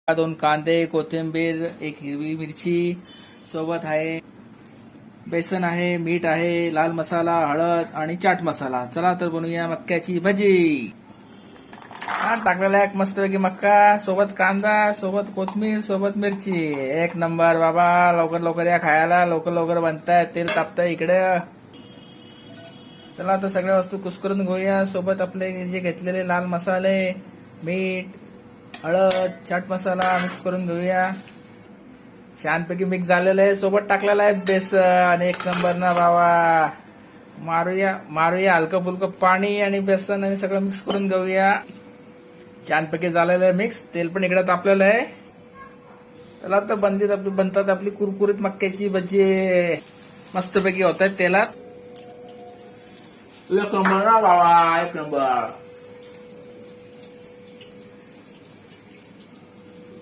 2 कांदे, कोथिंबीर, 1 हिरवी मिरची, सोबत आहे बेसन आहे, मीठ आहे, लाल मसाला, हळद आणि चाट मसाला. चला तर बनवूया मक्याची भजी. हा टाकलेला एक मस्तपैकी मक्का, सोबत कांदा, सोबत कोथिंबीर, सोबत मिरची. एक नंबर बाबा. लवकर लवकर या खायला. लवकर लवकर बनताय. तेल तापतंय इकडे. चला आता सगळ्या वस्तू कुस्करून घेऊया. सोबत आपले जे घेतलेले लाल मसाले, मीठ, हळद, चाट मसाला मिक्स करून घेऊया. छानपैकी मिक्स झालेलं आहे. सोबत टाकलेला आहे बेसन. एक नंबर ना बाबा. मारूया हलकं फुलकं पाणी आणि बेसन आणि सगळं मिक्स करून घेऊया. छानपैकी झालेलं आहे मिक्स. तेल पण इकडे तापलेलं आहे. त्याला तर बनतात आपली कुरकुरीत मक्याची भजी. मस्तपैकी होत आहेत तेलात. एक नंबर ना बाबा. एक नंबर.